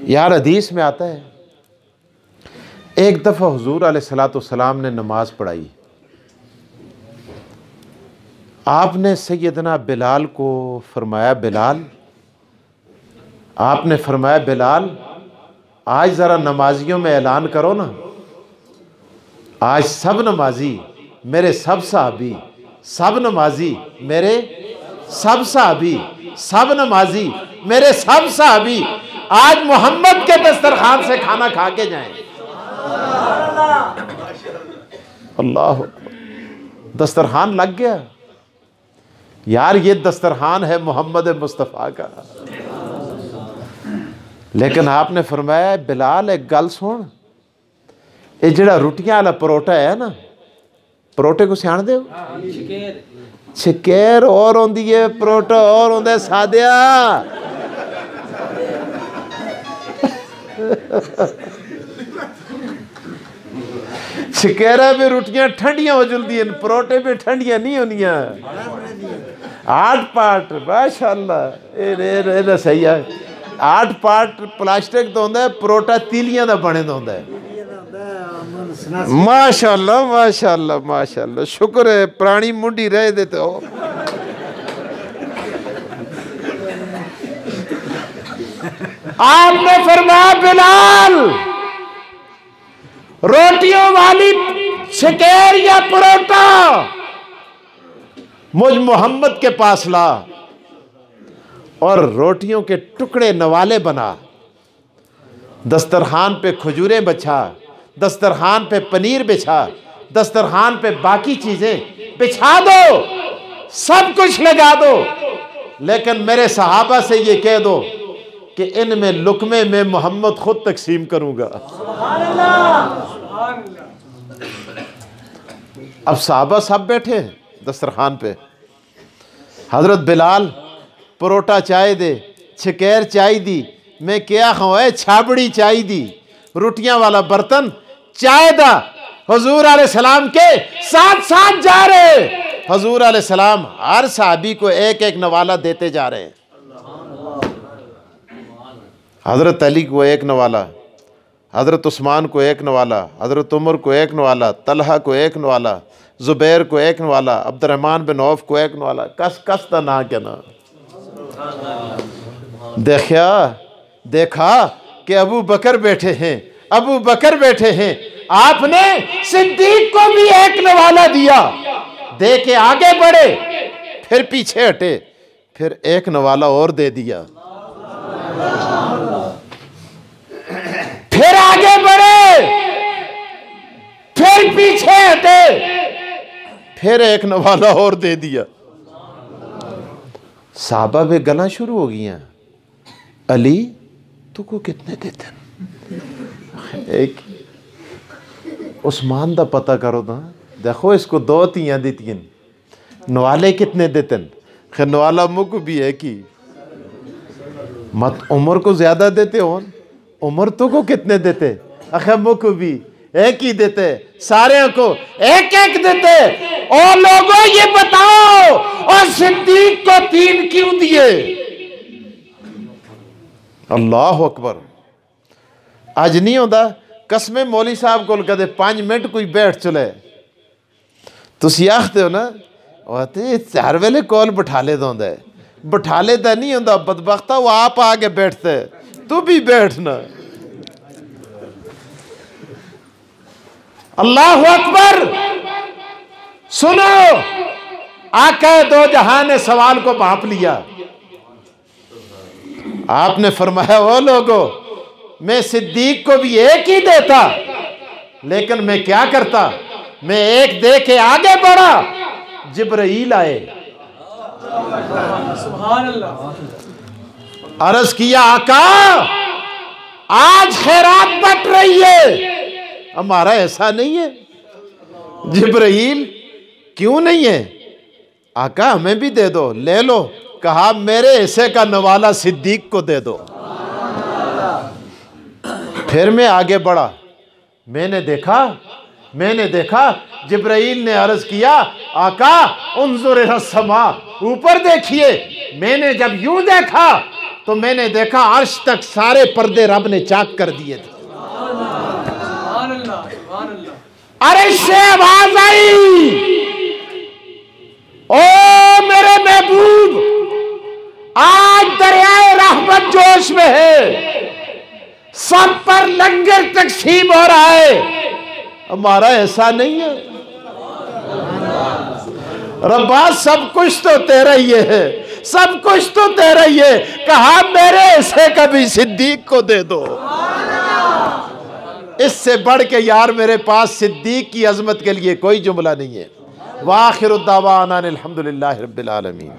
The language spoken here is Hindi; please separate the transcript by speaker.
Speaker 1: यार हदीस में आता है, एक दफ़ा हुजूर अलैहिस्सलाम ने नमाज पढ़ाई। आपने सैयदना बिलाल को फरमाया, बिलाल, आपने फरमाया बिलाल, आज ज़रा नमाजियों में ऐलान करो ना, आज सब नमाजी मेरे सब सहाबी, सब नमाजी मेरे सब सहाबी, सब नमाजी मेरे सब सहाबी आज मोहम्मद के दस्तरखान से खाना खा के जाएं। अल्लाह, दस्तरखान लग गया यार, ये दस्तरखान है मोहम्मद मुस्तफ़ा का। लेकिन आपने फरमाया बिलाल एक गल सुन, ये जड़ा रोटियां वाला परोटा है ना, परोटे को सियाण दे, छकेर और होंदी है, परोटा और होंदा है सादिया। छकेरा भी रोटियां ठंडियां हो जल्दी हैं, परोटे भी ठंडियां नहीं होनियां। आठ पाट माशाअल्लाह, ये सही है। आठ पाट प्लास्टिक तो होंदा है, परोटा तीलियां दा बने दा होंदा है। माशाअल्लाह माशाअल्लाह माशाअल्लाह, शुक्र है प्राणी मुंडी रह देते हो। आपने फरमाया बिलाल, रोटियों वाली छकेर या परोटा मुझ मोहम्मद के पास ला और रोटियों के टुकड़े नवाले बना, दस्तरखान पे खजूरें बिछा, दस्तरखान पे पनीर बिछा, दस्तरखान पे बाकी चीजें बिछा दो, सब कुछ लगा दो, लेकिन मेरे सहाबा से ये कह दो कि इनमें लुकमे में मोहम्मद खुद तकसीम करूंगा। अब सहाबा सब बैठे हैं दस्तरखान पे, हजरत बिलाल परोटा चाय दे, छकेर चाय दी, मैं क्या खाऊं, छाबड़ी चाय दी, रोटियां वाला बर्तन चाय दा। हुजूर अलैहिस्सलाम के साथ साथ जा रहे, हुजूर अलैहिस्सलाम हर साहबी को एक एक नवाला देते जा रहे हैं। हजरत अली को एक नवाला, हजरत उस्मान को एक नवाला, हजरत उमर को एक नवाला, तलहा को एक नवाला, जुबैर को एक नवाला, अब्दुर्रहमान बिन औफ को एक नवाला। कस कस ता ना के ना देखा कि अबू बकर बैठे हैं, अबू बकर बैठे हैं, आपने सिद्दीक को भी एक नवाला दिया, दे के आगे बढ़े, फिर पीछे हटे, फिर एक नवाला और दे दिया, फिर आगे बढ़े, फिर पीछे हटे, फिर एक नवाला और दे दिया। साहबा भी गला शुरू हो गई, अली तू को कितने देते हैं? एक उस्मान दा पता करो ना, देखो इसको दो तियां दीतियां, नवाले कितने देते हैं? खैर नवाला मुक भी है कि मत उमर को ज्यादा देते हो, उमर तो को कितने देते? अखे मुक भी एक ही देते, सारे को एक एक देते। और लोगों ये बताओ, और सिद्दीक को 3 क्यों दिए? अल्लाह अकबर। अज नहीं होता कसमें मौली साहब को कदे 5 मिनट कोई बैठ चले, तुसी आखते हो ना हर वेले कोल बिठा ले होंदा है, बिठा लेता नहीं होंदा, बदबख्ता वो आप आगे बैठते, तू भी बैठना। अल्लाह अकबर। सुनो, आका दो जहां ने सवाल को भांप लिया। आपने फरमाया ओ लोगों, मैं सिद्दीक को भी एक ही देता, लेकिन मैं क्या करता, मैं एक दे के आगे बढ़ा, जिब्राइल आए, अर्ज किया आका आज खैरात बट रही है। हमारा ऐसा नहीं है। जिब्राइल क्यों नहीं है? आका हमें भी दे दो, ले लो। कहा मेरे हिस्से का नवाला सिद्दीक को दे दो। फिर मैं आगे बढ़ा, मैंने देखा जिब्राइल ने अर्ज किया आका उन्जुर इला समा, ऊपर देखिए। मैंने जब यूं देखा तो मैंने देखा अर्श तक सारे पर्दे रब ने चाक कर दिए थे। अर्श से आवाज आई, ओ मेरे महबूब, आज दरियाए रहमत जोश में है, सब पर लंगर तकसीम हो रहा है। हमारा ऐसा नहीं है रब्बा, सब कुछ तो तेरा ही है, सब कुछ तो तेरा ही है। कहा मेरे ऐसे कभी सिद्दीक को दे दो। इससे बढ़ के यार मेरे पास सिद्दीक की अजमत के लिए कोई जुमला नहीं है। वाखिर दावाना अनिल हम्दुलिल्लाहि रब्बिल आलमीन।